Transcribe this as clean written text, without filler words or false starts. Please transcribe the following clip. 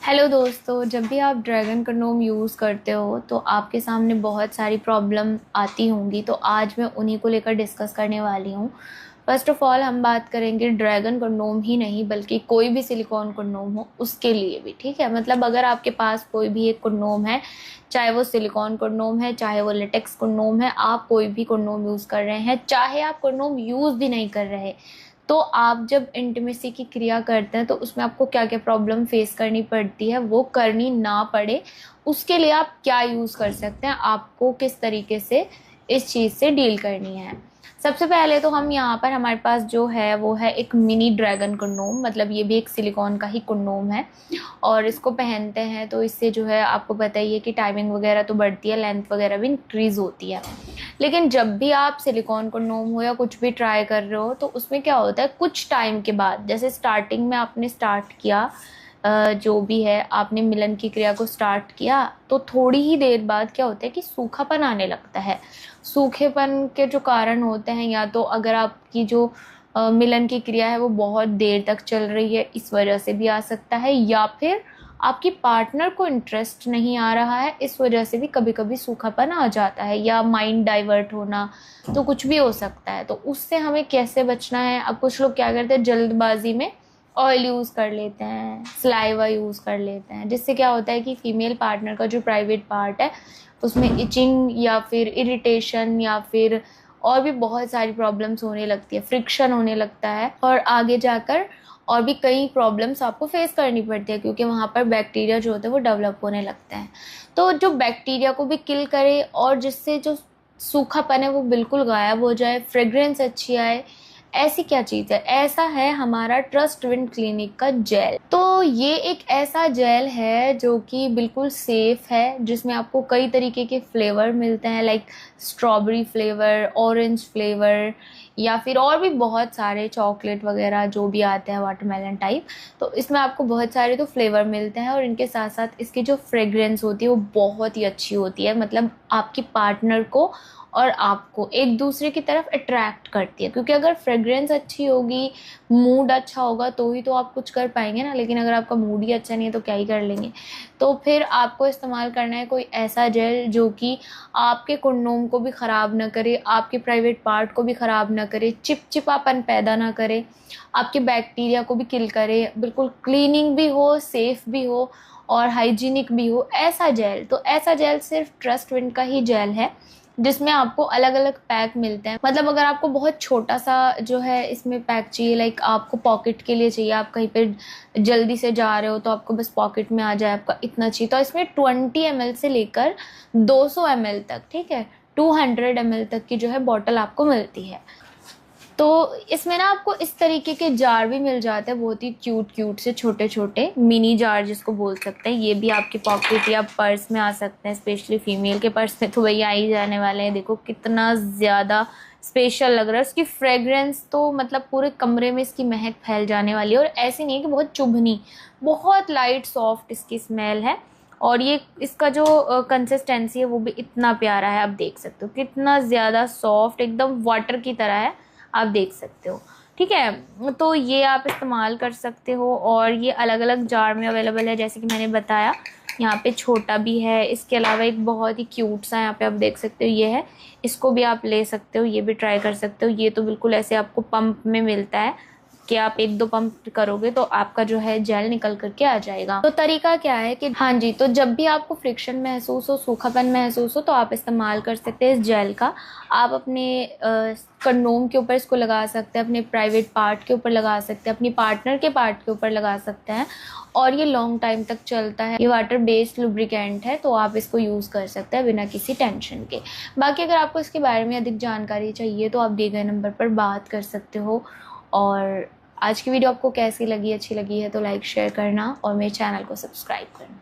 Hello दोस्तों, जब भी आप ड्रैगन कंडोम यूज़ करते हो तो आपके सामने बहुत सारी प्रॉब्लम आती होंगी। तो आज मैं उन्हीं को लेकर डिस्कस करने वाली हूँ। फर्स्ट ऑफ ऑल हम बात करेंगे ड्रैगन कंडोम ही नहीं बल्कि कोई भी सिलिकॉन कंडोम हो उसके लिए भी। ठीक है, मतलब अगर आपके पास कोई भी एक कंडोम है, चाहे वो सिलिकॉन कंडोम है, चाहे वो लेटेक्स कंडोम है, आप कोई भी कंडोम यूज़ कर रहे हैं, चाहे आप कंडोम यूज़ भी नहीं कर रहे, तो आप जब इंटीमेसी की क्रिया करते हैं तो उसमें आपको क्या क्या प्रॉब्लम फेस करनी पड़ती है, वो करनी ना पड़े उसके लिए आप क्या यूज़ कर सकते हैं, आपको किस तरीके से इस चीज़ से डील करनी है। सबसे पहले तो हम यहाँ पर हमारे पास जो है वो है एक मिनी ड्रैगन कंडोम। मतलब ये भी एक सिलिकॉन का ही कंडोम है और इसको पहनते हैं तो इससे जो है आपको पता ही है कि टाइमिंग वगैरह तो बढ़ती है, लेंथ वगैरह भी इंक्रीज़ होती है। लेकिन जब भी आप सिलिकॉन कंडोम हो या कुछ भी ट्राई कर रहे हो तो उसमें क्या होता है, कुछ टाइम के बाद, जैसे स्टार्टिंग में आपने स्टार्ट किया, जो भी है आपने मिलन की क्रिया को स्टार्ट किया, तो थोड़ी ही देर बाद क्या होता है कि सूखापन आने लगता है। सूखेपन के जो कारण होते हैं, या तो अगर आपकी जो मिलन की क्रिया है वो बहुत देर तक चल रही है इस वजह से भी आ सकता है, या फिर आपकी पार्टनर को इंटरेस्ट नहीं आ रहा है इस वजह से भी कभी कभी सूखापन आ जाता है, या माइंड डाइवर्ट होना, तो कुछ भी हो सकता है। तो उससे हमें कैसे बचना है? अब कुछ लोग क्या करते हैं, जल्दबाजी में ऑयल यूज़ कर लेते हैं, सलाइवा यूज़ कर लेते हैं, जिससे क्या होता है कि फीमेल पार्टनर का जो प्राइवेट पार्ट है उसमें इचिंग या फिर इरिटेशन या फिर और भी बहुत सारी प्रॉब्लम्स होने लगती है, फ्रिक्शन होने लगता है और आगे जाकर और भी कई प्रॉब्लम्स आपको फेस करनी पड़ती है, क्योंकि वहाँ पर बैक्टीरिया जो होते हैं वो डेवलप होने लगते हैं। तो जो बैक्टीरिया को भी किल करे और जिससे जो सूखापन है वो बिल्कुल गायब हो जाए, फ्रेग्रेंस अच्छी आए, ऐसी क्या चीज़ है? ऐसा है हमारा ट्रस्ट विंड क्लिनिक का जेल। तो ये एक ऐसा जेल है जो कि बिल्कुल सेफ है, जिसमें आपको कई तरीके के फ्लेवर मिलते हैं, like strawberry flavour, orange flavour, या फिर और भी बहुत सारे चॉकलेट वगैरह जो भी आते हैं, वाटरमेलन टाइप। तो इसमें आपको बहुत सारे तो फ्लेवर मिलते हैं और इनके साथ साथ इसकी जो फ्रेग्रेंस होती है वो बहुत ही अच्छी होती है। मतलब आपकी पार्टनर को और आपको एक दूसरे की तरफ अट्रैक्ट करती है, क्योंकि अगर फ्रेग्रेंस अच्छी होगी, मूड अच्छा होगा तो ही तो आप कुछ कर पाएंगे ना। लेकिन अगर आपका मूड ही अच्छा नहीं है तो क्या ही कर लेंगे। तो फिर आपको इस्तेमाल करना है कोई ऐसा जेल जो कि आपके कंडोम को भी ख़राब ना करे, आपके प्राइवेट पार्ट को भी ख़राब ना करे, चिपचिपापन पैदा ना करे, आपके बैक्टीरिया को भी किल करे, बिल्कुल क्लीनिंग भी हो, सेफ़ भी हो और हाइजीनिक भी हो, ऐसा जेल। तो ऐसा जेल सिर्फ ट्रस्ट विंड का ही जेल है, जिसमें आपको अलग अलग पैक मिलते हैं। मतलब अगर आपको बहुत छोटा सा जो है इसमें पैक चाहिए, लाइक आपको पॉकेट के लिए चाहिए, आप कहीं पे जल्दी से जा रहे हो तो आपको बस पॉकेट में आ जाए, आपका इतना चाहिए, तो इसमें 20 ml से लेकर 200 ml तक, ठीक है, 200 ml तक की जो है बॉटल आपको मिलती है। तो इसमें ना आपको इस तरीके के जार भी मिल जाते हैं, बहुत ही क्यूट क्यूट से छोटे छोटे मिनी जार जिसको बोल सकते हैं। ये भी आपके पॉकेट या पर्स में आ सकते हैं, स्पेशली फीमेल के पर्स में तो भैया आ ही जाने वाले हैं। देखो कितना ज़्यादा स्पेशल लग रहा है, उसकी फ्रेग्रेंस तो मतलब पूरे कमरे में इसकी महक फैल जाने वाली है। और ऐसी नहीं है कि बहुत चुभनी, बहुत लाइट सॉफ्ट इसकी स्मेल है। और ये इसका जो कंसिस्टेंसी है वो भी इतना प्यारा है, आप देख सकते हो कितना ज़्यादा सॉफ्ट, एकदम वाटर की तरह है, आप देख सकते हो। ठीक है, तो ये आप इस्तेमाल कर सकते हो और ये अलग अलग जार में अवेलेबल है, जैसे कि मैंने बताया। यहाँ पे छोटा भी है, इसके अलावा एक बहुत ही क्यूट सा यहाँ पे आप देख सकते हो ये है, इसको भी आप ले सकते हो, ये भी ट्राई कर सकते हो। ये तो बिल्कुल ऐसे आपको पंप में मिलता है कि आप 1-2 पंप करोगे तो आपका जो है जेल निकल करके आ जाएगा। तो तरीका क्या है कि हाँ जी, तो जब भी आपको फ्रिक्शन महसूस हो, सूखापन महसूस हो, तो आप इस्तेमाल कर सकते हैं इस जेल का। आप अपने कंडोम के ऊपर इसको लगा सकते हैं, अपने प्राइवेट पार्ट के ऊपर लगा सकते हैं, अपनी पार्टनर के पार्ट के ऊपर लगा सकते हैं, और ये लॉन्ग टाइम तक चलता है। ये वाटर बेस्ड लुब्रिकेंट है, तो आप इसको यूज़ कर सकते हैं बिना किसी टेंशन के। बाकी अगर आपको इसके बारे में अधिक जानकारी चाहिए तो आप दिए गए नंबर पर बात कर सकते हो। और आज की वीडियो आपको कैसी लगी, अच्छी लगी है तो लाइक शेयर करना और मेरे चैनल को सब्सक्राइब करना।